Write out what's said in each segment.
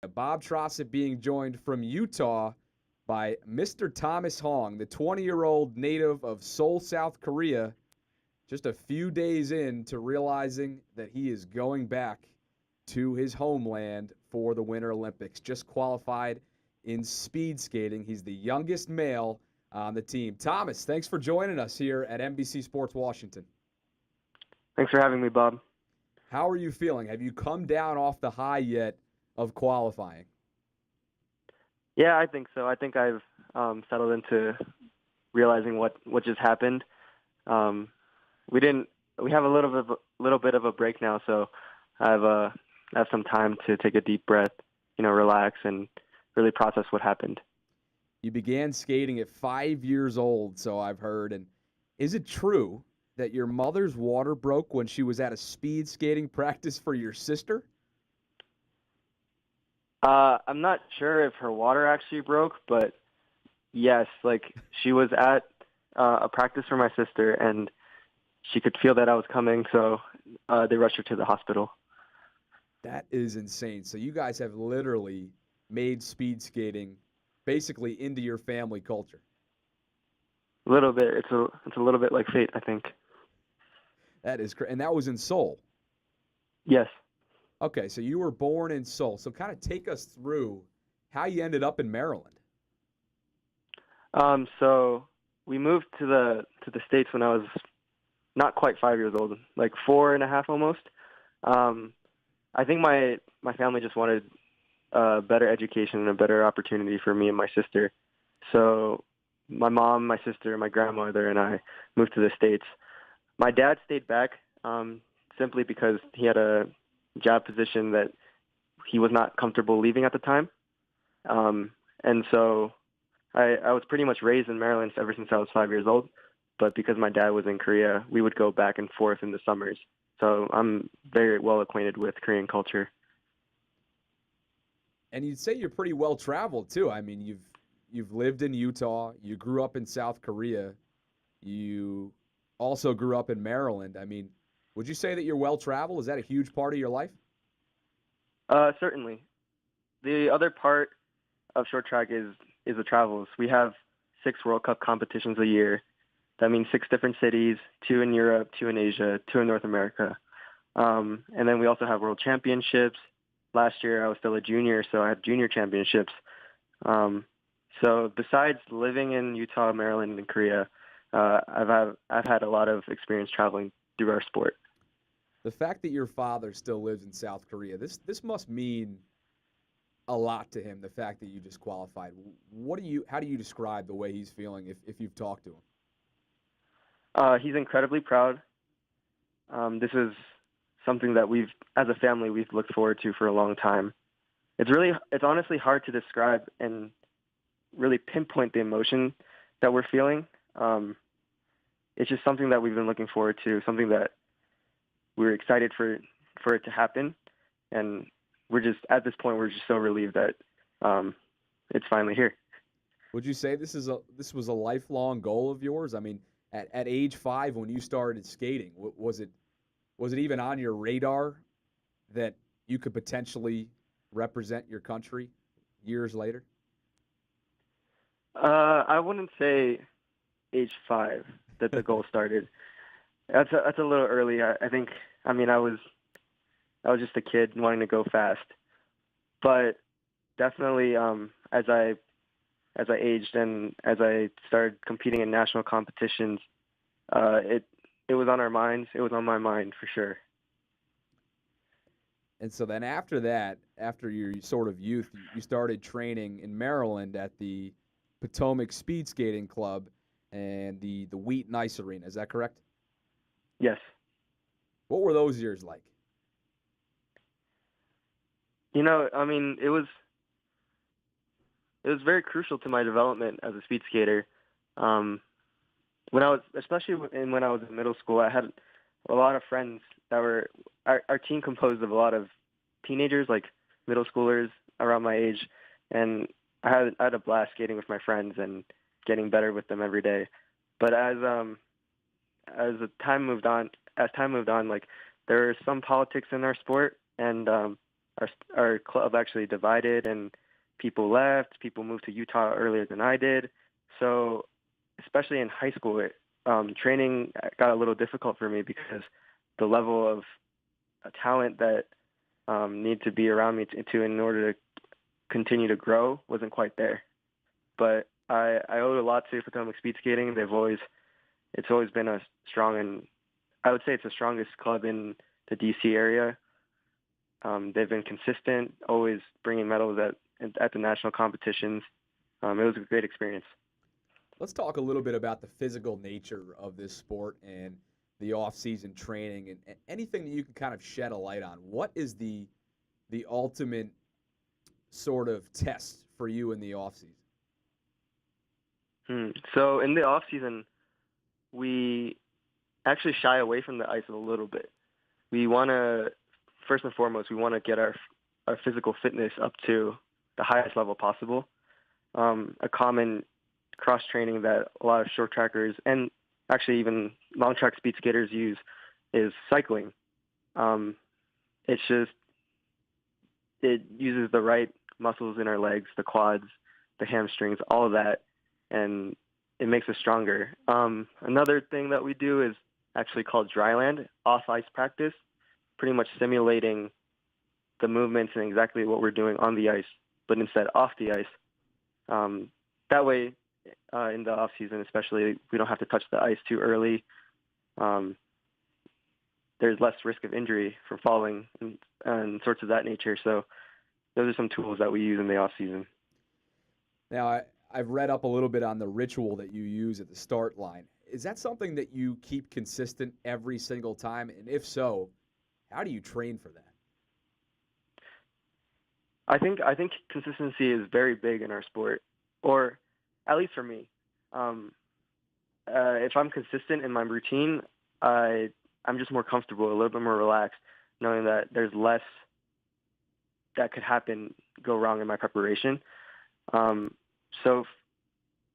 Bob Trosset being joined from Utah by Mr. Thomas Hong, the 20-year-old native of Seoul, South Korea, just a few days in to realizing that he is going back to his homeland for the Winter Olympics. Just qualified in speed skating. He's the youngest male on the team. Thomas, thanks for joining us here at NBC Sports Washington. Thanks for having me, Bob. How are you feeling? Have you come down off the high yet of qualifying? Yeah, I think so. I think I've settled into realizing what just happened. We have a little bit of a break now, so I have some time to take a deep breath, relax and really process what happened. You began skating at 5 years old, so I've heard. And is it true that your mother's water broke when she was at a speed skating practice for your sister? I'm not sure if her water actually broke, but yes, she was at a practice for my sister, and she could feel that I was coming, so they rushed her to the hospital. That is insane. So you guys have literally made speed skating basically into your family culture. A little bit. It's a little bit like fate, I think. That is crazy. And that was in Seoul. Yes. Okay, so you were born in Seoul. So kind of take us through how you ended up in Maryland. So we moved to the States when I was not quite 5 years old, like 4.5 almost. I think my family just wanted a better education and a better opportunity for me and my sister. So my mom, my sister, my grandmother, and I moved to the States. My dad stayed back simply because he had a job position that he was not comfortable leaving at the time. And so I was pretty much raised in Maryland ever since I was 5 years old. But because my dad was in Korea, we would go back and forth in the summers. So I'm very well acquainted with Korean culture. And you'd say you're pretty well traveled too. I mean, you've lived in Utah, you grew up in South Korea, you also grew up in Maryland. I mean, would you say that you're well traveled? Is that a huge part of your life? Certainly. The other part of short track is the travels. We have 6 World Cup competitions a year. That means 6 different cities, 2 in Europe, 2 in Asia, 2 in North America. And then we also have world championships. Last year I was still a junior, so I had junior championships. So besides living in Utah, Maryland, and Korea, I've had a lot of experience traveling through our sport. The fact that your father still lives in South Korea, this must mean a lot to him, the fact that you just qualified. How do you describe the way he's feeling if you've talked to him? He's incredibly proud. This is something that as a family, we've looked forward to for a long time. It's honestly hard to describe and really pinpoint the emotion that we're feeling. It's just something that we've been looking forward to, something that we're excited for it to happen. And at this point, we're just so relieved that it's finally here. Would you say this was a lifelong goal of yours? I mean, at age 5 when you started skating, was it even on your radar that you could potentially represent your country years later? I wouldn't say age 5 that the goal started. That's a little early. I think. I mean, I was just a kid wanting to go fast, but definitely as I aged and as I started competing in national competitions, it was on our minds. It was on my mind for sure. And so then after that, after your sort of youth, you started training in Maryland at the Potomac Speed Skating Club and the Wheat and Ice Arena. Is that correct? Yes. What were those years like? I mean, it was very crucial to my development as a speed skater. When I was in middle school, I had a lot of friends that were our team composed of a lot of teenagers, like middle schoolers around my age, and I had a blast skating with my friends and getting better with them every day. But as time moved on, like there were some politics in our sport, and our club actually divided, and people left. People moved to Utah earlier than I did. So, especially in high school, training got a little difficult for me because the level of talent that need to be around me in order to continue to grow wasn't quite there. But I owe a lot to Potomac Speedskating. It's always been a strong, and I would say it's the strongest club in the DC area. They've been consistent, always bringing medals at the national competitions. It was a great experience. Let's talk a little bit about the physical nature of this sport and the off-season training and anything that you can kind of shed a light on. What is the ultimate sort of test for you in the off-season? So in the off-season, we actually shy away from the ice a little bit. We want to, first and foremost, we want to get our physical fitness up to the highest level possible. A common cross-training that a lot of short trackers and actually even long track speed skaters use is cycling. It uses the right muscles in our legs, the quads, the hamstrings, all of that, and it makes us stronger. Another thing that we do is actually called dryland, off-ice practice, pretty much simulating the movements and exactly what we're doing on the ice, but instead off the ice. That way, in the off-season especially, we don't have to touch the ice too early. There's less risk of injury from falling and sorts of that nature. So those are some tools that we use in the off-season. Now, I've read up a little bit on the ritual that you use at the start line. Is that something that you keep consistent every single time? And if so, how do you train for that? I think consistency is very big in our sport, or at least for me. If I'm consistent in my routine, I'm just more comfortable, a little bit more relaxed, knowing that there's less that could go wrong in my preparation. So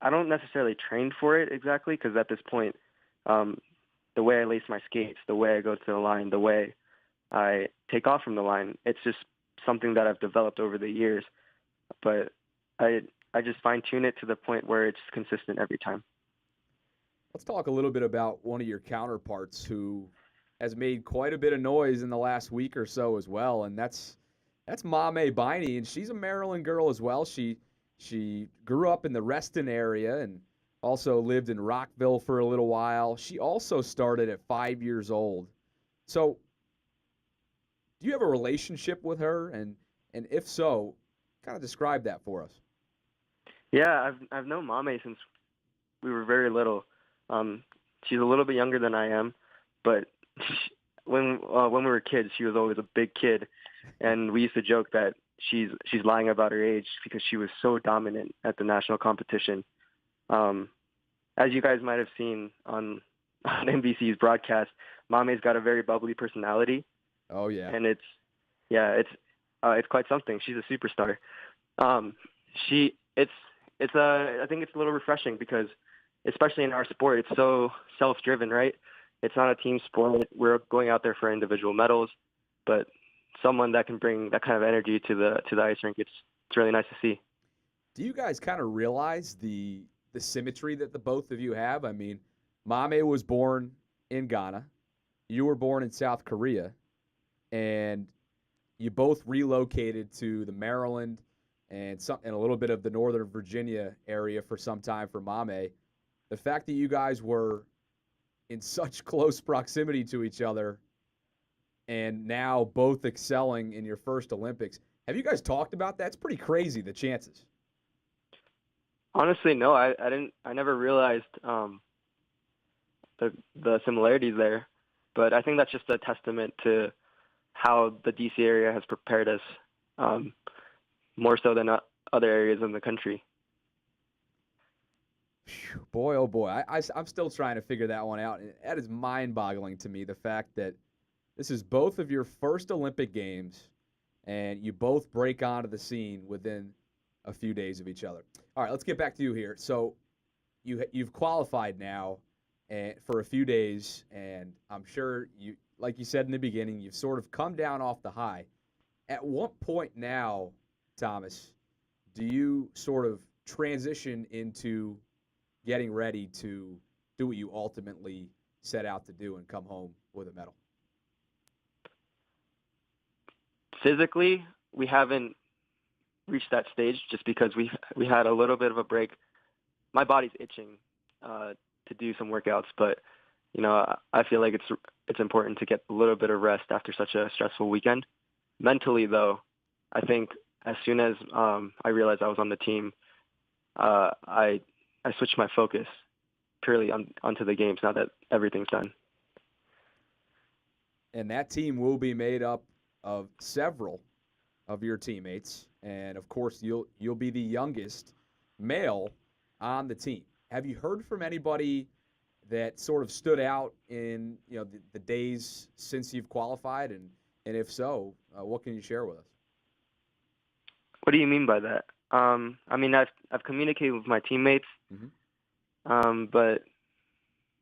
I don't necessarily train for it exactly, because at this point, the way I lace my skates, the way I go to the line, the way I take off from the line, it's just something that I've developed over the years. But I just fine-tune it to the point where it's consistent every time. Let's talk a little bit about one of your counterparts who has made quite a bit of noise in the last week or so as well, and that's Mame Biney, and she's a Maryland girl as well. She grew up in the Reston area and also lived in Rockville for a little while. She also started at 5 years old. So do you have a relationship with her? And if so, kind of describe that for us. Yeah, I've known Mame since we were very little. She's a little bit younger than I am, but when we were kids, she was always a big kid, and we used to joke that she's lying about her age because she was so dominant at the national competition. As you guys might have seen on NBC's broadcast, Mame's got a very bubbly personality. Oh yeah, and it's quite something. She's a superstar. I think it's a little refreshing because, especially in our sport, it's so self-driven, right? It's not a team sport. We're going out there for individual medals, but someone that can bring that kind of energy to the ice rink, it's really nice to see. Do you guys kind of realize the symmetry that the both of you have? I mean, Mame was born in Ghana. You were born in South Korea. And you both relocated to the Maryland and a little bit of the Northern Virginia area for some time for Mame. The fact that you guys were in such close proximity to each other and now both excelling in your first Olympics, have you guys talked about that? It's pretty crazy, the chances. Honestly, no, I never realized the similarities there, but I think that's just a testament to how the DC area has prepared us more so than other areas in the country. Boy, oh boy, I'm still trying to figure that one out. That is mind-boggling to me, the fact that this is both of your first Olympic Games, and you both break onto the scene within a few days of each other. All right, let's get back to you here. So you've qualified now for a few days, and I'm sure you, like you said in the beginning, you've sort of come down off the high. At what point now, Thomas, do you sort of transition into getting ready to do what you ultimately set out to do and come home with a medal? Physically, we haven't reached that stage just because we had a little bit of a break. My body's itching to do some workouts, but I feel like it's important to get a little bit of rest after such a stressful weekend. Mentally, though, I think as soon as I realized I was on the team, I switched my focus purely onto the games now that everything's done. And that team will be made up of several of your teammates, and of course you'll be the youngest male on the team. Have you heard from anybody that sort of stood out in the days since you've qualified, and if so, what can you share with us? What do you mean by that? I mean, I've communicated with my teammates, but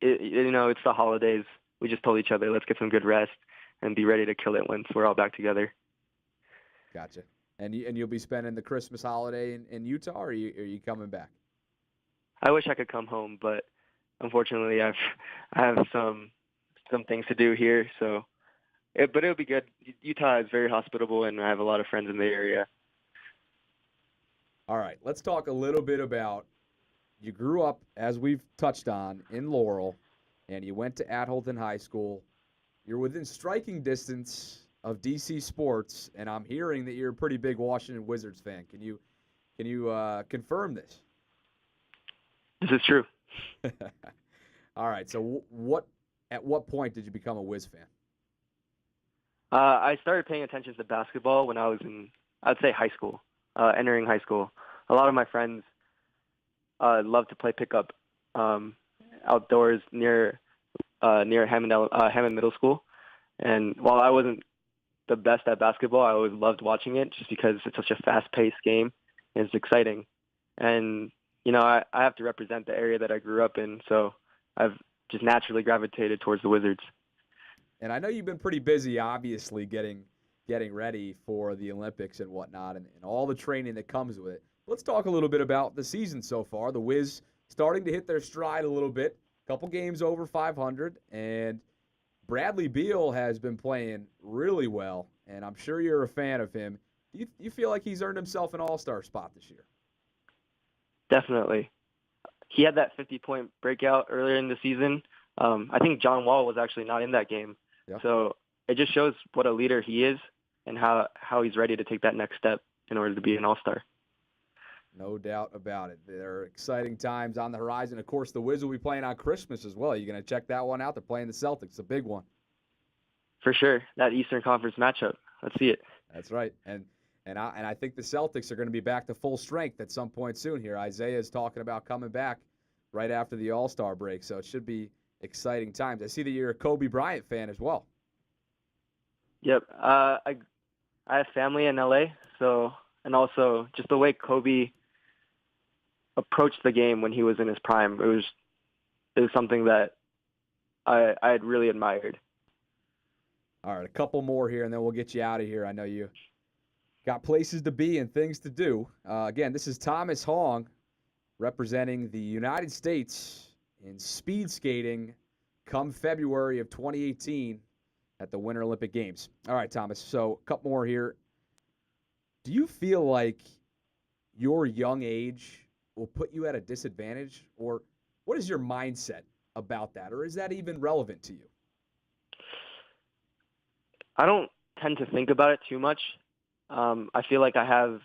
it's the holidays. We just told each other, let's get some good rest and be ready to kill it once we're all back together. Gotcha. And you'll be spending the Christmas holiday in Utah, or are you coming back? I wish I could come home, but unfortunately, I have some things to do here. But it'll be good. Utah is very hospitable, and I have a lot of friends in the area. All right, let's talk a little bit about, you grew up, as we've touched on, in Laurel, and you went to Atholton High School. You're within striking distance of DC Sports, and I'm hearing that you're a pretty big Washington Wizards fan. Can you confirm this? This is true. All right, so at what point did you become a Wiz fan? I started paying attention to basketball when I was I'd say high school, entering high school. A lot of my friends loved to play pickup outdoors near Hammond Middle School. And while I wasn't the best at basketball, I always loved watching it just because it's such a fast-paced game and it's exciting. And, I have to represent the area that I grew up in, so I've just naturally gravitated towards the Wizards. And I know you've been pretty busy, obviously, getting ready for the Olympics and whatnot and all the training that comes with it. Let's talk a little bit about the season so far. The Wiz starting to hit their stride a little bit. Couple games over 500, and Bradley Beal has been playing really well, and I'm sure you're a fan of him. Do you feel like he's earned himself an all-star spot this year? Definitely. He had that 50-point breakout earlier in the season. I think John Wall was actually not in that game. Yeah. So it just shows what a leader he is and how he's ready to take that next step in order to be an all-star. No doubt about it. There are exciting times on the horizon. Of course, the Wiz will be playing on Christmas as well. You're going to check that one out. They're playing the Celtics, a big one. For sure, that Eastern Conference matchup. Let's see it. That's right. And I think the Celtics are going to be back to full strength at some point soon here. Isaiah is talking about coming back right after the All-Star break, so it should be exciting times. I see that you're a Kobe Bryant fan as well. Yep. I have family in LA, and also just the way Kobe approached the game when he was in his prime, it was something that I had really admired. All right, a couple more here, and then we'll get you out of here. I know you got places to be and things to do. Again, this is Thomas Hong representing the United States in speed skating come February of 2018 at the Winter Olympic Games. All right, Thomas, so a couple more here. Do you feel like your young age will put you at a disadvantage, or what is your mindset about that, or is that even relevant to you? I don't tend to think about it too much. I feel like I have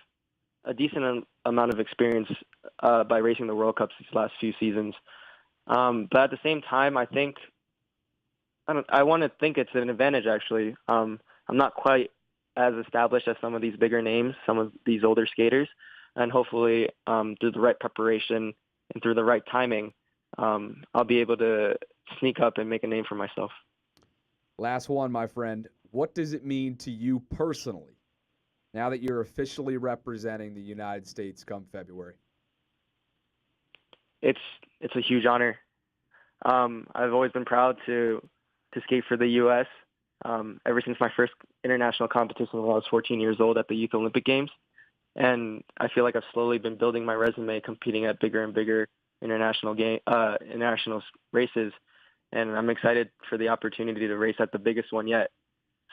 a decent amount of experience by racing the World Cups these last few seasons. But at the same time, I think I want to think it's an advantage, actually. I'm not quite as established as some of these bigger names, some of these older skaters. And hopefully, through the right preparation and through the right timing, I'll be able to sneak up and make a name for myself. Last one, my friend. What does it mean to you personally now that you're officially representing the United States come February? It's a huge honor. I've always been proud to skate for the U.S. ever since my first international competition when I was 14 years old at the Youth Olympic Games. And I feel like I've slowly been building my resume, competing at bigger and bigger international races. And I'm excited for the opportunity to race at the biggest one yet.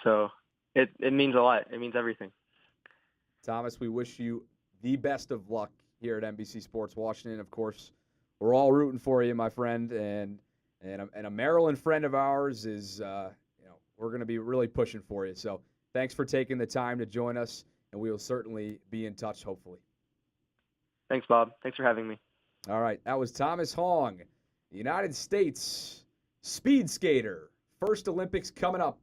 So it means a lot. It means everything. Thomas, we wish you the best of luck here at NBC Sports Washington. Of course, we're all rooting for you, my friend, and a Maryland friend of ours is, we're going to be really pushing for you. So thanks for taking the time to join us, and we will certainly be in touch, hopefully. Thanks, Bob. Thanks for having me. All right, that was Thomas Hong, the United States speed skater. First Olympics coming up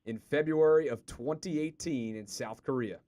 in February of 2018 in South Korea.